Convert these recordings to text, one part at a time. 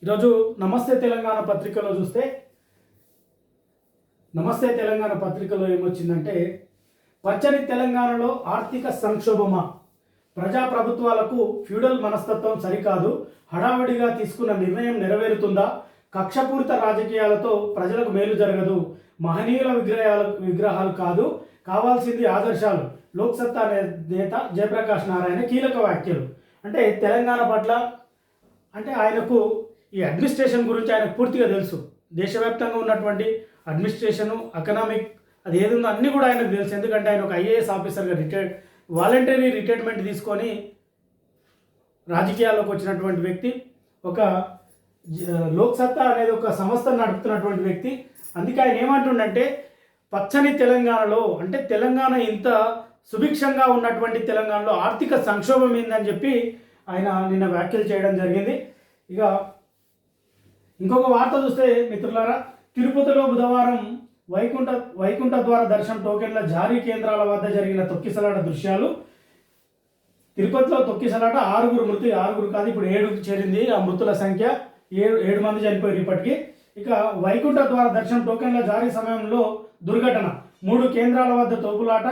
ఈరోజు నమస్తే తెలంగాణ పత్రికలో చూస్తే నమస్తే తెలంగాణ పత్రికలో ఏమొచ్చిందంటే పచ్చని తెలంగాణలో ఆర్థిక సంక్షోభమా, ప్రజాప్రభుత్వాలకు ఫ్యూడల్ మనస్తత్వం సరికాదు, హడావిడిగా తీసుకున్న నిర్ణయం నెరవేరుతుందా, కక్షపూరిత రాజకీయాలతో ప్రజలకు మేలు జరగదు, మహనీయుల విగ్రహాలు కాదు, కావాల్సింది ఆదర్శాలు, లోక్సత్తా నేత జయప్రకాష్ నారాయణ కీలక వ్యాఖ్యలు. అంటే తెలంగాణ పట్ల అంటే ఆయనకు ఈ అడ్మినిస్ట్రేషన్ గురించి ఆయనకు పూర్తిగా తెలుసు. దేశవ్యాప్తంగా ఉన్నటువంటి అడ్మినిస్ట్రేషను, ఎకనామిక్ అది ఏది ఉందో అన్నీ కూడా ఆయనకు తెలుసు. ఎందుకంటే ఆయన ఒక ఐఏఎస్ ఆఫీసర్గా వాలంటరీ రిటైర్మెంట్ తీసుకొని రాజకీయాల్లోకి వచ్చినటువంటి వ్యక్తి, ఒక లోక్సత్తా అనేది ఒక సంస్థను నడుపుతున్నటువంటి వ్యక్తి. అందుకే ఆయన ఏమంటుండంటే పచ్చని తెలంగాణలో అంటే తెలంగాణ ఇంత సుభిక్షంగా ఉన్నటువంటి తెలంగాణలో ఆర్థిక సంక్షోభం ఏందని చెప్పి ఆయన నిన్న వ్యాఖ్యలు చేయడం జరిగింది. ఇక ఇంకొక వార్త చూస్తే మిత్రులారా, తిరుపతిలో బుధవారం వైకుంఠ ద్వార దర్శనం టోకెన్ల జారీ కేంద్రాల వద్ద జరిగిన తొక్కిసలాట దృశ్యాలు. తిరుపతిలో తొక్కిసలాట, 6 మృతి, 6 కాదు ఇప్పుడు 7కు చేరింది ఆ మృతుల సంఖ్య. 7 మంది చనిపోయారు ఇప్పటికీ. ఇక వైకుంఠ ద్వార దర్శనం టోకెన్ల జారీ సమయంలో దుర్ఘటన, 3 కేంద్రాల వద్ద తోపులాట,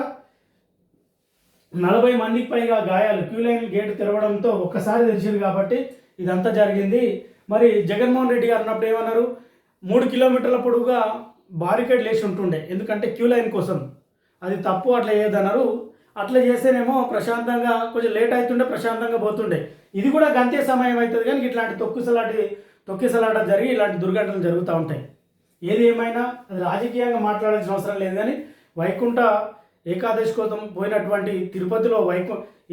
40 మందికి పైగా గాయాలు, క్యూలైన్ గేటు తెరవడంతో ఒక్కసారి తెరిచింది కాబట్టి ఇదంతా జరిగింది. మరి జగన్మోహన్ రెడ్డి గారు అన్నప్పుడు ఏమన్నారు, 3 కిలోమీటర్ల పొడవుగా బారికేడ్ లేచి ఉంటుండే, ఎందుకంటే క్యూ లైన్ కోసం. అది తప్పు, అట్లా చేయదన్నారు. అట్లా చేస్తేనేమో ప్రశాంతంగా కొంచెం లేట్ అవుతుండే, ప్రశాంతంగా పోతుండే. ఇది కూడా గంతే సమయం అవుతుంది, కానీ ఇట్లాంటి తొక్కిసలాట జరిగి ఇలాంటి దుర్ఘటనలు జరుగుతూ ఉంటాయి. ఏది ఏమైనా అది రాజకీయంగా మాట్లాడాల్సిన అవసరం లేదు. కానీ వైకుంఠ ఏకాదశి కోసం పోయినటువంటి తిరుపతిలో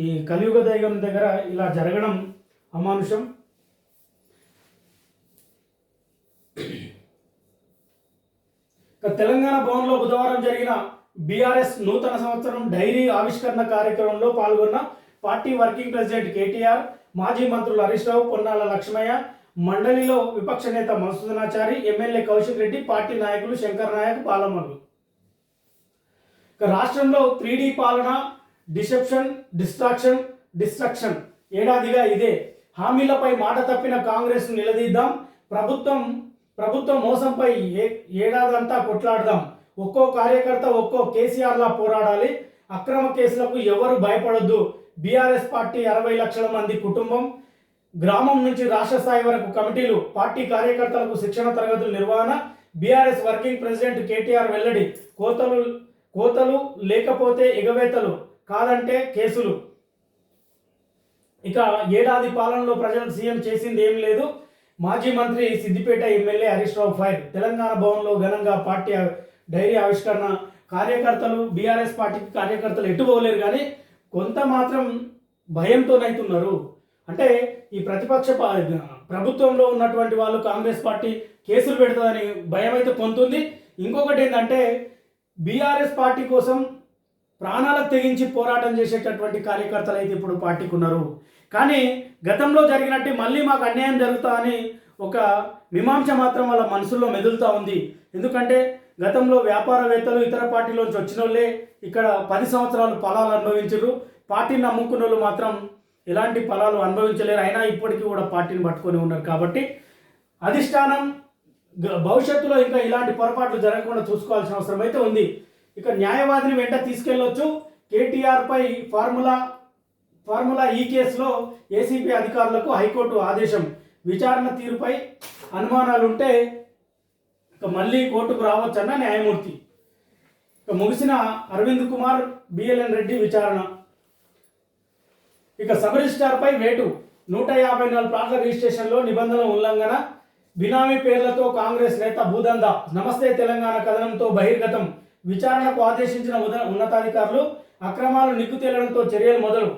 ఈ కలియుగ దైవం దగ్గర ఇలా జరగడం అమానుషం. తెలంగాణ భవన్లో బుధవారం జరిగిన బీఆర్ఎస్ నూతన సంవత్సరం డైరీ ఆవిష్కరణ కార్యక్రమంలో పాల్గొన్న పార్టీ వర్కింగ్ ప్రెసిడెంట్ కేటీఆర్, మాజీ మంత్రులు హరీష్ రావు, పొన్నాల లక్ష్మయ్య, మండలిలో విపక్ష నేత మధుసూదనాచారి, ఎమ్మెల్యే కౌశిక్ రెడ్డి, పార్టీ నాయకులు శంకర్ నాయక్, పాలమర్లు. రాష్ట్రంలో 3D పాలన, డిస్ట్రక్షన్ ఏడాదిగా ఇదే. హామీలపై మాట తప్పిన కాంగ్రెస్ నిలదీద్దాం, ప్రభుత్వం మోసంపై ఏడాదంతా కొట్లాడదాం, ఒక్కో కార్యకర్త ఒక్కో కేసీఆర్లా పోరాడాలి, అక్రమ కేసులకు ఎవరు భయపడొద్దు, బీఆర్ఎస్ పార్టీ 60 లక్షల మంది కుటుంబం, గ్రామం నుంచి రాష్ట్ర స్థాయి వరకు కమిటీలు, పార్టీ కార్యకర్తలకు శిక్షణ తరగతుల నిర్వహణ, బీఆర్ఎస్ వర్కింగ్ ప్రెసిడెంట్ కేటీఆర్ వెల్లడి, కోతలు లేకపోతే ఎగవేతలు, కాదంటే కేసులు. ఇక ఏడాది పాలనలో ప్రజలకు సీఎం చేసింది ఏం లేదు, మాజీ మంత్రి సిద్దిపేట ఎమ్మెల్యే హరీష్ రావు ఫైర్. తెలంగాణ భవన్లో ఘనంగా పార్టీ డైరీ ఆవిష్కరణ. కార్యకర్తలు, బీఆర్ఎస్ పార్టీకి కార్యకర్తలు ఎటు పోలేరు, కానీ కొంత మాత్రం భయంతోనైతున్నారు. అంటే ఈ ప్రతిపక్ష ప్రభుత్వంలో ఉన్నటువంటి వాళ్ళు కాంగ్రెస్ పార్టీ కేసులు పెడుతుందని భయం అయితే పొందుతుంది. ఇంకొకటి ఏంటంటే బీఆర్ఎస్ పార్టీ కోసం ప్రాణాలకు తెగించి పోరాటం చేసేటటువంటి కార్యకర్తలు అయితే ఇప్పుడు పార్టీకి ఉన్నారు. కానీ గతంలో జరిగినట్టు మళ్ళీ మాకు అన్యాయం జరుగుతా అని ఒక మీమాంస మాత్రం వాళ్ళ మనసుల్లో మెదులుతూ ఉంది. ఎందుకంటే గతంలో వ్యాపారవేత్తలు, ఇతర పార్టీలోంచి వచ్చిన వాళ్ళే ఇక్కడ 10 సంవత్సరాలు ఫలాలు అనుభవించారు. పార్టీని నమ్ముకున్న వాళ్ళు మాత్రం ఎలాంటి ఫలాలు అనుభవించలేరు. అయినా ఇప్పటికీ కూడా పార్టీని పట్టుకొని ఉన్నారు. కాబట్టి అధిష్టానం భవిష్యత్తులో ఇంకా ఇలాంటి పొరపాట్లు జరగకుండా చూసుకోవాల్సిన అవసరం అయితే ఉంది. ఇక న్యాయవాదిని వెంట తీసుకెళ్లొచ్చు. కేటీఆర్పై ఫార్ములా ఈ కేసులో ఏసీపీ అధికారులకు హైకోర్టు ఆదేశం. విచారణ తీరుపై అనుమానాలుంటే ఇక మళ్ళీ కోర్టుకు రావచ్చన్న న్యాయమూర్తి. ఇక ముగిసిన అరవింద్ కుమార్, బిఎల్ఎన్ రెడ్డి విచారణ. ఇక సబ్ రిజిస్ట్రార్పై వేటు, 154 ప్లాట్ల రిజిస్ట్రేషన్లో నిబంధనల ఉల్లంఘన, బినామీ పేర్లతో కాంగ్రెస్ నేత భూదందా, నమస్తే తెలంగాణ కథనంతో బహిర్గతం, విచారణకు ఆదేశించిన ఉన్నతాధికారులు, అక్రమాలు నిగ్గు తేలడంతో చర్యలు మొదలు,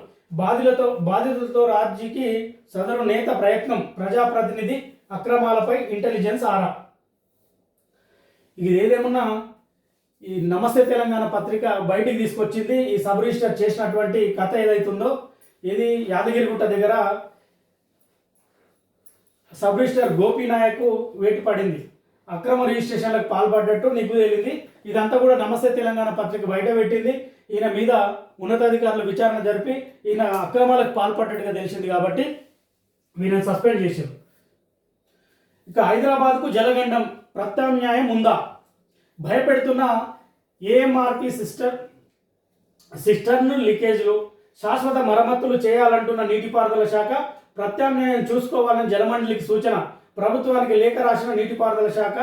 బాధితులతో రాజీకి సదరు నేత ప్రయత్నం, ప్రజాప్రతినిధి అక్రమాలపై ఇంటెలిజెన్స్ ఆరా. ఇది ఏదేమన్నా ఈ నమస్తే తెలంగాణ పత్రిక బయటికి తీసుకొచ్చింది. ఈ సబ్ రిజిస్టర్ చేసినటువంటి కథ ఏదైతుందో, ఇది యాదగిరిగుట్ట దగ్గర సబ్ రిజిస్టర్ గోపీనాయక్ వేటు పడింది. అక్రమ రిజిస్ట్రేషన్లకు పాల్పడ్డట్టు నిగ్గు తేలింది. ఇదంతా కూడా నమస్తే తెలంగాణ పత్రిక బయట పెట్టింది. ఈయన మీద ఉన్నతాధికారులు విచారణ జరిపి ఈయన అక్రమాలకు పాల్పడ్డట్టుగా తెలిసింది కాబట్టి వీళ్ళని సస్పెండ్ చేశారు. ఇక హైదరాబాద్కు జలగండం ప్రత్యామ్నాయం ఉందా? భయపెడుతున్న ఏఎంఆర్పి సిస్టర్న్ లీకేజ్లు, శాశ్వత మరమ్మతులు చేయాలంటున్న నీటిపారుదల శాఖ ప్రత్యామ్నాయం చూసుకోవాలని జలమండలికి సూచన. ప్రభుత్వానికి లేఖ రాసిన నీటిపారుదల శాఖ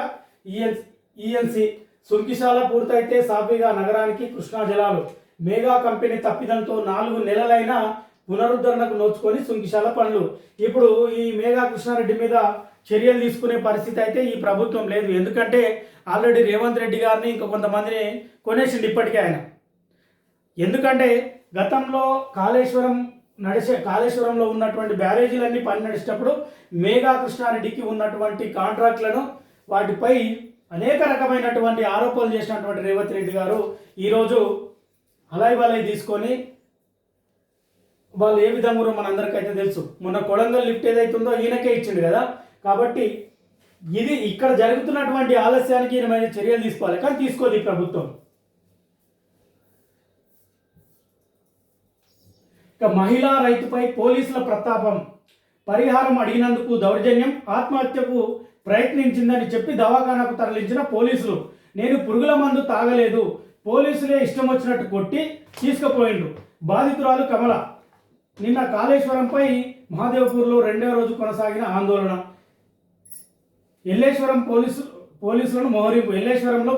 ఈఎన్సీ. సుంకిశాల పూర్తయితే సాఫీగా నగరానికి కృష్ణా జలాలు. మేఘా కంపెనీ తప్పిదంతో 4 నెలలైన పునరుద్ధరణకు నోచుకొని సుంకిశాల పనులు. ఇప్పుడు ఈ మేఘా కృష్ణారెడ్డి మీద చర్యలు తీసుకునే పరిస్థితి అయితే ఈ ప్రభుత్వం లేదు. ఎందుకంటే ఆల్రెడీ రేవంత్ రెడ్డి గారిని ఇంకా కొంతమందిని కొనేసిండు ఇప్పటికే ఆయన. ఎందుకంటే గతంలో కాళేశ్వరంలో ఉన్నటువంటి బ్యారేజీలన్నీ పని నడిచేటప్పుడు మేఘా కృష్ణారెడ్డికి ఉన్నటువంటి కాంట్రాక్ట్లను వాటిపై అనేక రకమైనటువంటి ఆరోపణలు చేసినటువంటి రేవంత్ రెడ్డి గారు ఈరోజు అలై బలై తీసుకొని వాళ్ళు ఏ విధంగా మనందరికైతే తెలుసు. మొన్న కొడంగల్ లిఫ్ట్ ఏదైతుందో ఈయనకే ఇచ్చిండు కదా. కాబట్టి ఇది ఇక్కడ జరుగుతున్నటువంటి ఆలస్యానికి ఈయన మీద చర్యలు తీసుకోవాలి, కానీ తీసుకోదు ఈ ప్రభుత్వం. ఇక మహిళా రైతుపై పోలీసుల ప్రతాపం. పరిహారం అడిగినందుకు దౌర్జన్యం, ఆత్మహత్యకు ప్రయత్నించిందని చెప్పి దవాఖానాకు తరలించిన పోలీసులు. నేను పురుగుల మందు తాగలేదు, పోలీసులే ఇష్టం వచ్చినట్టు కొట్టి తీసుకుపోయిండు. బాధితురాలు కమల. నిన్న కాళేశ్వరంపై మహాదేవ్పూర్లో 2వ రోజు కొనసాగిన ఆందోళన. ఎల్లేశ్వరంలో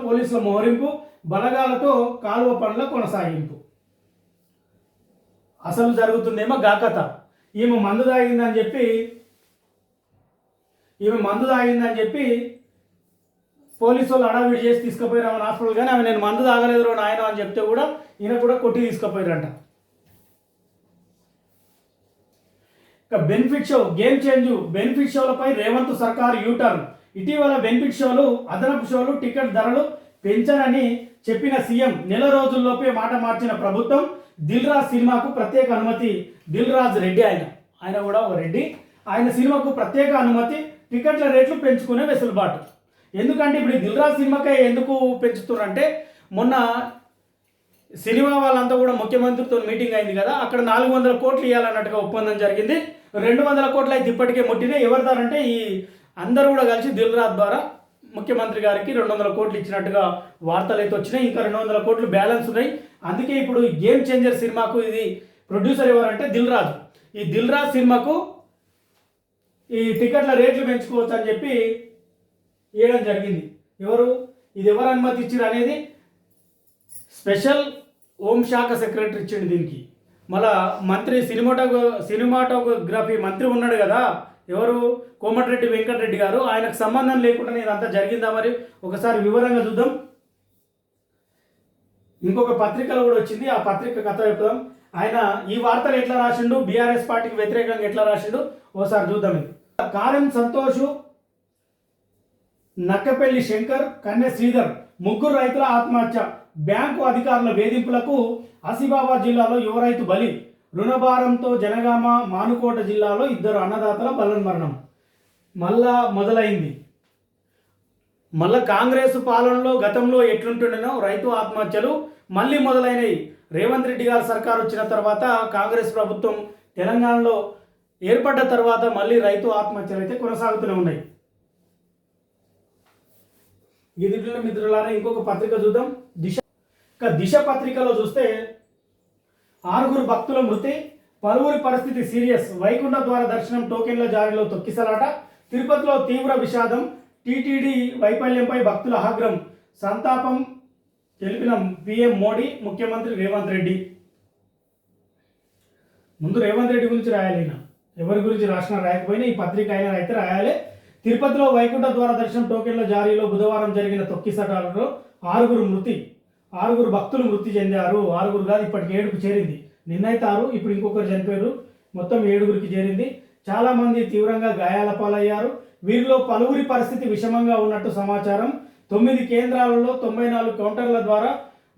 పోలీసుల మోహరింపు, బలగాలతో కాలువ పనుల కొనసాగింపు. అసలు జరుగుతుందేమో గాకత. ఈమె మందు తాగిందని చెప్పి పోలీసు వాళ్ళు అడావిడి చేసి తీసుకుపోయారు ఆమె హాస్పిటల్. కానీ ఆమె నేను మందు తాగలేదు నాయన అని చెప్తే కూడా ఈయన కూడా కొట్టి తీసుకుపోయారంట. ఇక benefit show game change. Benefit షోలపై రేవంత్ సర్కారు యూటర్న్. ఇటీవల బెనిఫిట్ షోలు, అదనపు షోలు, టికెట్ ధరలు పెంచనని చెప్పిన సీఎం నెల రోజుల్లోపే మాట మార్చిన ప్రభుత్వం. దిల్ రాజు సినిమాకు ప్రత్యేక అనుమతి. దిల్ రాజు రెడ్డి ఆయన కూడా ఒక రెడ్డి. ఆయన సినిమాకు ప్రత్యేక అనుమతి, టికెట్ల రేట్లు పెంచుకునే వెసులుబాటు. ఎందుకంటే ఇప్పుడు దిల్ రాజు సినిమాకే ఎందుకు పెంచుతున్నారంటే మొన్న సినిమా వాళ్ళంతా కూడా ముఖ్యమంత్రితో మీటింగ్ అయింది కదా. అక్కడ 400 కోట్లు ఇవ్వాలన్నట్టుగా ఒప్పందం జరిగింది. 200 కోట్లు అయితే ఇప్పటికే ముట్టినాయి. ఎవరి ద్వారా అంటే ఈ అందరూ కూడా కలిసి దిల్ రాజు ద్వారా ముఖ్యమంత్రి గారికి 200 కోట్లు ఇచ్చినట్టుగా వార్తలు అయితే వచ్చినాయి. ఇంకా 200 కోట్లు బ్యాలెన్స్ ఉన్నాయి. అందుకే ఇప్పుడు గేమ్ చేంజర్ సినిమాకు ఇది ప్రొడ్యూసర్ ఎవరంటే దిల్ రాజు. ఈ దిల్ రాజు సినిమాకు ఈ టికెట్ల రేట్లు పెంచుకోవచ్చు అని చెప్పి ఇవ్వడం జరిగింది. ఇది ఎవరు అనుమతి ఇచ్చారు అనేది స్పెషల్ హోంశాఖ సెక్రటరీ ఇచ్చిండు దీనికి. మళ్ళా మంత్రి సినిమాటోగ్రఫీ మంత్రి ఉన్నాడు కదా, ఎవరు కోమటిరెడ్డి వెంకటరెడ్డి గారు. ఆయనకు సంబంధం లేకుండా ఇదంతా జరిగిందా మరి ఒకసారి వివరంగా చూద్దాం. ఇంకొక పత్రికలో కూడా వచ్చింది, ఆ పత్రిక కథ చెప్తాం. ఆయన ఈ వార్తలు ఎట్లా రాసిండు, బీఆర్ఎస్ పార్టీకి వ్యతిరేకంగా ఎట్లా రాసిండు ఒకసారి చూద్దాం. ఇది కారం సంతోష్, నక్కపల్లి శంకర్, కన్నె శ్రీధర్ 3 రైతుల ఆత్మహత్య. బ్యాంకు అధికారుల వేధింపులకు ఆసిఫాబాద్ జిల్లాలో యువ రైతు బలి. రుణభారంతో జనగామ, మానుకోట జిల్లాలో 2 అన్నదాతల బలన్మరణం. మళ్ళా మొదలైంది. మళ్ళా కాంగ్రెస్ పాలనలో గతంలో ఎట్లుంటుండేనో రైతు ఆత్మహత్యలు మళ్ళీ మొదలైనవి. రేవంత్ రెడ్డి గారు సర్కారు వచ్చిన తర్వాత, కాంగ్రెస్ ప్రభుత్వం తెలంగాణలో ఏర్పడ్డ తర్వాత మళ్ళీ రైతు ఆత్మహత్యలు అయితే కొనసాగుతూనే ఉన్నాయి. ఇది మిత్రులారా ఇంకొక పత్రిక చూద్దాం. దిశ పత్రికలో చూస్తే 6 భక్తుల మృతి, పలువురి పరిస్థితి సీరియస్. వైకుంఠ ద్వార దర్శనం టోకెన్ల జారీలో తొక్కిసలాట. తిరుపతిలో తీవ్ర విషాదం. టీటీడీ వైఫల్యంపై భక్తుల ఆగ్రహం. సంతాపం తెలిపిన పీఎం మోడీ, ముఖ్యమంత్రి రేవంత్ రెడ్డి. ముందు రేవంత్ రెడ్డి గురించి రాయాలి. ఎవరి గురించి రాసినా రాయకపోయినా ఈ పత్రిక అయినా అయితే రాయాలి. తిరుపతిలో వైకుంఠ ద్వార దర్శనం టోకెన్ల జారీలో బుధవారం జరిగిన తొక్కిసలాటలో 6 భక్తులు మృతి చెందారు. 6 కాదు, ఇప్పటికి 7కు చేరింది. నిన్నైతే 6, ఇప్పుడు ఇంకొకరు చనిపోయారు. మొత్తం 7కి చేరింది. చాలామంది తీవ్రంగా గాయాల పాలయ్యారు. వీరిలో పలువురి పరిస్థితి విషమంగా ఉన్నట్టు సమాచారం. 9 కేంద్రాలలో 94 కౌంటర్ల ద్వారా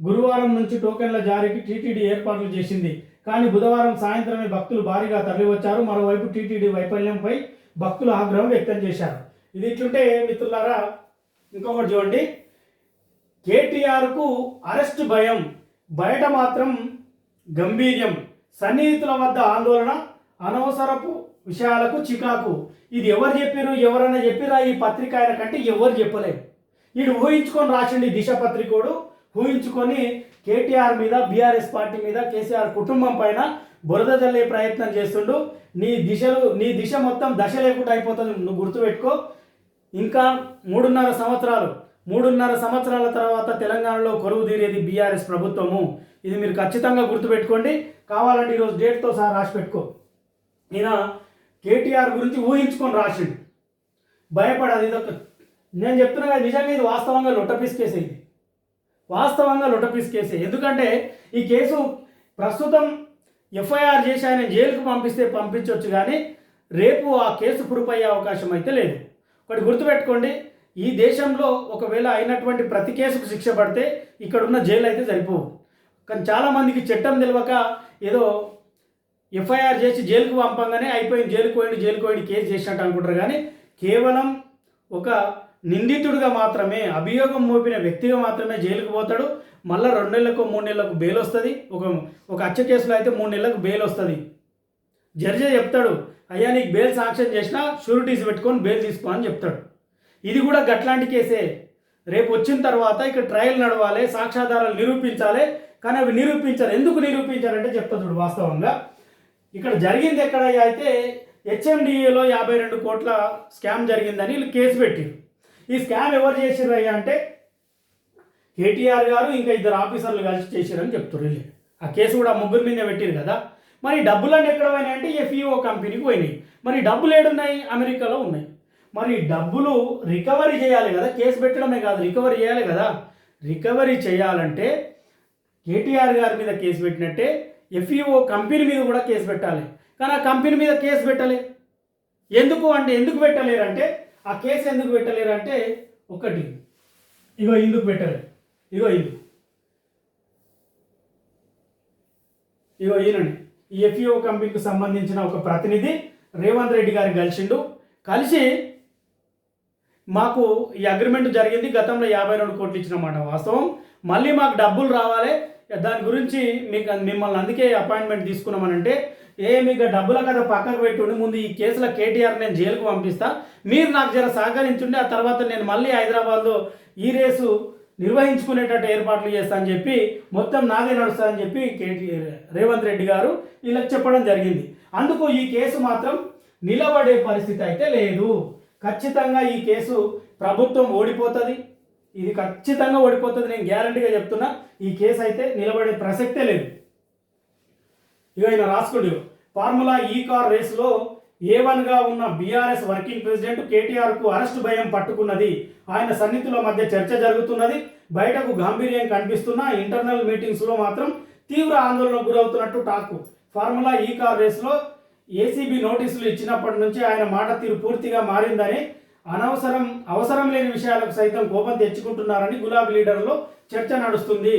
గురువారం నుంచి టోకెన్ల జారీకి టీటీడీ ఏర్పాట్లు చేసింది. కానీ బుధవారం సాయంత్రమే భక్తులు భారీగా తరలివచ్చారు. మరోవైపు టీటీడీ వైఫల్యంపై భక్తులు ఆగ్రహం వ్యక్తం చేశారు. ఇది ఇట్లుంటే మిత్రులారా ఇంకొకటి చూడండి. కేటీఆర్కు అరెస్ట్ భయం, బయట మాత్రం గంభీర్యం. సన్నిహితుల వద్ద ఆందోళన, విషయాలకు చికాకు. ఇది ఎవరు చెప్పారు, ఎవరన్నా చెప్పిరా ఈ పత్రిక ఆయన కంటే ఎవరు చెప్పలేదు. వీడు ఊహించుకొని రాసిండి దిశ పత్రికోడు. ఊహించుకొని కేటీఆర్ మీద, బీఆర్ఎస్ పార్టీ మీద, కేసీఆర్ కుటుంబం పైన బురద జల్లే ప్రయత్నం చేస్తుండు. నీ దిశ మొత్తం దశ లేకుండా అయిపోతుంది. నువ్వు గుర్తుపెట్టుకో. ఇంకా 3.5 సంవత్సరాల తర్వాత తెలంగాణలో కొలువు తీరేది బీఆర్ఎస్ ప్రభుత్వము. ఇది మీరు ఖచ్చితంగా గుర్తుపెట్టుకోండి. కావాలంటే ఈరోజు డేట్తో సహా రాసి పెట్టుకో. ఈయన కేటీఆర్ గురించి ఊహించుకొని రాసిండు. భయపడదు. ఇదొక నేను చెప్తున్నా కదా, నిజంగా ఇది వాస్తవంగా లొట్టపీస్ కేసే. ఇది వాస్తవంగా లొట్టపీస్ కేసే. ఎందుకంటే ఈ కేసు ప్రస్తుతం ఎఫ్ఐఆర్ చేసి ఆయన జైలుకు పంపించవచ్చు, కానీ రేపు ఆ కేసు ప్రూఫ్ అయ్యే అవకాశం అయితే లేదు. ఒకటి గుర్తుపెట్టుకోండి, ఈ దేశంలో ఒకవేళ అయినటువంటి ప్రతి కేసుకు శిక్ష పడితే ఇక్కడున్న జైలు అయితే సరిపోవు. కానీ చాలామందికి చట్టం తెలియక ఏదో ఎఫ్ఐఆర్ చేసి జైలుకు పంపంగానే అయిపోయింది, జైలుకు పోయింది కేసు చేసినట్టు అనుకుంటారు. కానీ కేవలం ఒక నిందితుడిగా మాత్రమే, అభియోగం మోపిన వ్యక్తిగా మాత్రమే జైలుకు పోతాడు. మళ్ళీ 2 నెలలకు 3 నెలలకు బెయిల్ వస్తుంది. ఒక హత్య కేసులో అయితే 3 నెలలకు బెయిల్ వస్తుంది. జడ్జి చెప్తాడు, అయ్యా నీకు బెయిల్ శాంక్షన్ చేసినా షూరిటీస్ పెట్టుకొని బెయిల్ తీసుకో అని చెప్తాడు. ఇది కూడా గట్లాంటి కేసే. రేపు వచ్చిన తర్వాత ఇక్కడ ట్రయల్ నడవాలి, సాక్ష్యాధారాలు నిరూపించాలి. కానీ అవి నిరూపించారు. ఎందుకు నిరూపించారంటే చెప్తా చూడు. వాస్తవంగా ఇక్కడ జరిగింది ఎక్కడ అయితే హెచ్ఎండిఏలో 52 కోట్ల స్కామ్ జరిగిందని వీళ్ళు కేసు పెట్టారు. ఈ స్కామ్ ఎవరు చేసిర్రు అంటే కేటీఆర్ గారు ఇంకా 2 ఆఫీసర్లు కలిసి చేశారని చెప్తారు. ఆ కేసు కూడా 3 మీద పెట్టారు కదా. మరి డబ్బులన్నీ ఎక్కడ పోయినాయి అంటే ఎఫ్ఈఓ కంపెనీకి పోయినాయి. మరి డబ్బులు ఏడున్నాయి? అమెరికాలో ఉన్నాయి. మరి డబ్బులు రికవరీ చేయాలి కదా, కేసు పెట్టడమే కాదు, రికవరీ చేయాలి కదా. రికవరీ చేయాలంటే కేటీఆర్ గారి మీద కేసు పెట్టినట్టే ఎఫ్ఈఓ కంపెనీ మీద కూడా కేసు పెట్టాలి. కానీ ఆ కంపెనీ మీద కేసు పెట్టలే. ఎందుకు పెట్టలేరంటే ఆ కేసు ఎందుకు పెట్టలేరంటే ఒకటి, ఎందుకు పెట్టలేదు, ఈయనండి ఈ ఎఫ్ఈఓ కంపెనీకి సంబంధించిన ఒక ప్రతినిధి రేవంత్ రెడ్డి గారిని కలిసి మాకు ఈ అగ్రిమెంట్ జరిగింది, గతంలో 52 కోట్లు ఇచ్చినమాట వాస్తవం, మళ్ళీ మాకు డబ్బులు రావాలి, దాని గురించి మిమ్మల్ని అందుకే అపాయింట్మెంట్ తీసుకున్నామనంటే మీకు డబ్బుల కదా పక్కకు పెట్టుండి ముందు ఈ కేసులో కేటీఆర్ నేను జైలుకు పంపిస్తా, మీరు నాకు జర సహకరించుండి, ఆ తర్వాత నేను మళ్ళీ హైదరాబాద్లో ఈ రేసు నిర్వహించుకునేటట్టు ఏర్పాట్లు చేస్తా అని చెప్పి మొత్తం నాదే నడుస్తా అని చెప్పి రేవంత్ రెడ్డి గారు ఇలా చెప్పడం జరిగింది. అందుకు ఈ కేసు మాత్రం నిలబడే పరిస్థితి అయితే లేదు. ఖచ్చితంగా ఈ కేసు ప్రభుత్వం ఓడిపోతుంది. ఇది ఖచ్చితంగా ఓడిపోతుంది, నేను గ్యారంటీగా చెప్తున్నా. ఈ కేసు అయితే నిలబడే ప్రసక్తే లేదు. ఆయన రాసుకోండి, ఫార్ములా ఈ కార్ రేసులో A1గా ఉన్న బీఆర్ఎస్ వర్కింగ్ ప్రెసిడెంట్ కేటీఆర్కు అరెస్టు భయం పట్టుకున్నది. ఆయన సన్నిహితుల మధ్య చర్చ జరుగుతున్నది. బయటకు గాంభీర్యం కనిపిస్తున్నా ఇంటర్నల్ మీటింగ్స్లో మాత్రం తీవ్ర ఆందోళనకు గురవుతున్నట్టు టాకు. ఫార్ములా ఈ కార్ రేసులో ఏసీబీ నోటీసులు ఇచ్చినప్పటి నుంచి ఆయన మాట తీరు పూర్తిగా మారిందని, అవసరం లేని విషయాలకు సైతం కోపం తెచ్చుకుంటున్నారని గులాబీ లీడర్లో చర్చ నడుస్తుంది.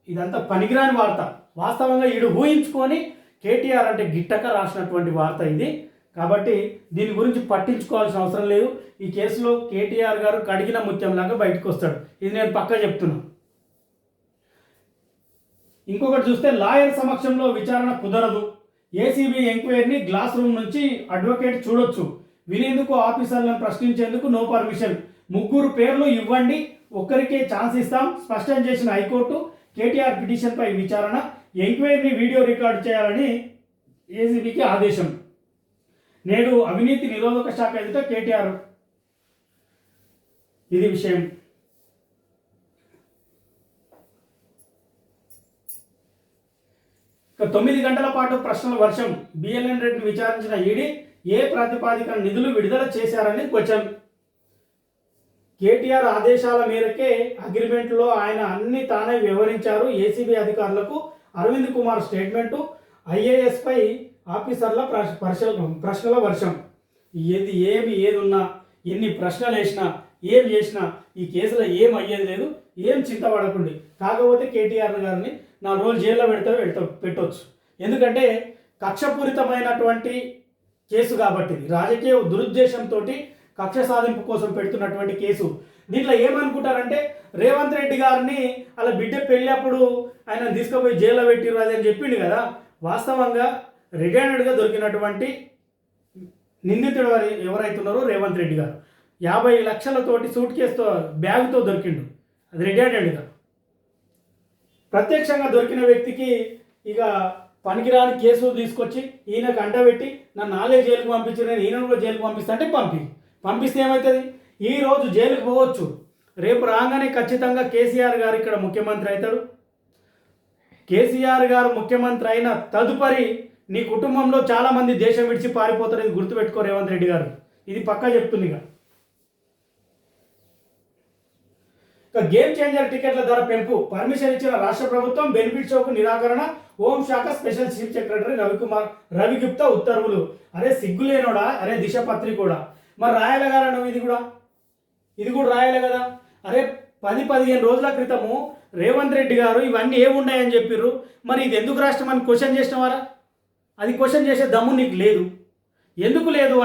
ఇదంతా పనికిరాని వార్త. వాస్తవంగా ఈడు ఊహించుకొని కేటీఆర్ అంటే గిట్టక రాసినటువంటి వార్త ఇది. కాబట్టి దీని గురించి పట్టించుకోవాల్సిన అవసరం లేదు. ఈ కేసులో కేటీఆర్ గారు కడిగిన ముత్యంలాగా బయటకు వస్తాడు. ఇది నేను పక్కా చెప్తున్నాను. ఇంకొకటి చూస్తే లాయర్ సమక్షంలో విచారణ కుదరదు. ఏసీబీ ఎంక్వైరీని గ్లాస్ రూమ్ నుంచి అడ్వకేట్ చూడొచ్చు. వినేందుకు ఆఫీసర్లను ప్రశ్నించేందుకు నో పర్మిషన్. 3 పేర్లు ఇవ్వండి, ఒక్కరికే ఛాన్స్ ఇస్తాం స్పష్టం చేసిన హైకోర్టు. కేటీఆర్ పిటిషన్పై విచారణ, ఎంక్వైరీని వీడియో రికార్డు చేయాలని ఏసీబీకి ఆదేశం. నేడు అవినీతి నిరోధక శాఖ ఎదుట కేటీఆర్. ఇది విషయం. ఇక 9 గంటల పాటు ప్రశ్నల వర్షం. బిఎల్ఎన్ రెడ్డిని విచారించిన ఈడీ ఏ ప్రాతిపాదికన నిధులు విడుదల చేశారని క్వశ్చన్. కేటీఆర్ ఆదేశాల మేరకే అగ్రిమెంట్లో ఆయన అన్ని తానే వివరించారు. ఏసీబీ అధికారులకు అరవింద్ కుమార్ స్టేట్మెంటు. ఐఏఎస్పై ఆఫీసర్ల ప్రశ్నల వర్షం. ఏది ఉన్నా, ఎన్ని ప్రశ్నలు వేసినా, ఏం చేసినా ఈ కేసులో ఏం అయ్యేది లేదు. ఏం చింతపడకండి. కాకపోతే కేటీఆర్ గారిని 4 రోజులు జైల్లో పెట్టవచ్చు. ఎందుకంటే కక్షపూరితమైనటువంటి కేసు కాబట్టి, రాజకీయ దురుద్దేశంతో కక్ష సాధింపు కోసం పెడుతున్నటువంటి కేసు. దీంట్లో ఏమనుకుంటారంటే రేవంత్ రెడ్డి గారిని అలా బిడ్డ పెళ్ళప్పుడు ఆయన తీసుకుపోయి జైల్లో పెట్టిరు అది అని చెప్పిండు కదా. వాస్తవంగా రెడ్ హ్యాండెడ్గా దొరికినటువంటి నిందితుడు ఎవరైతున్నారో రేవంత్ రెడ్డి గారు 50 లక్షలతోటి సూట్ కేసుతో బ్యాగుతో దొరికిండు. అది రెడ్ హ్యాండెడ్గా. ప్రత్యక్షంగా దొరికిన వ్యక్తికి ఇక పనికిరాని కేసు తీసుకొచ్చి ఈయనకు అంటబెట్టి నన్ను నాలే జైలుకు పంపించి నేను ఈయన కూడా జైలుకు పంపిస్తా అంటే పంపిస్తే ఏమవుతుంది? ఈరోజు జైలుకు పోవచ్చు, రేపు రాగానే ఖచ్చితంగా కేసీఆర్ గారు ఇక్కడ ముఖ్యమంత్రి అవుతాడు. కేసీఆర్ గారు ముఖ్యమంత్రి అయిన తదుపరి నీ కుటుంబంలో చాలామంది దేశం విడిచి పారిపోతారు. ఇది గుర్తుపెట్టుకో రేవంత్ రెడ్డి గారు, ఇది పక్కా చెప్తుంది. ఇక గేమ్ చేంజర్ టికెట్ల ధర పెంపు పర్మిషన్ ఇచ్చిన రాష్ట్ర ప్రభుత్వం, బెనిఫిట్ షోకు నిరాకరణ, హోంశాఖ special chief secretary Ravi Gupta ఉత్తర్వులు. అరే సిగ్గులేనోడా, అరే దిశ పత్రికోడా, మరి రాయాలి కదా నువ్వు, ఇది కూడా రాయాలి కదా. అరే 10-15 రోజుల క్రితము రేవంత్ రెడ్డి గారు ఇవన్నీ ఏమున్నాయని చెప్పిర్రు, మరి ఇది ఎందుకు రాష్ట్రం అని క్వశ్చన్ చేసినవారా? అది క్వశ్చన్ చేసే దమ్ము నీకు లేదు. ఎందుకు లేదు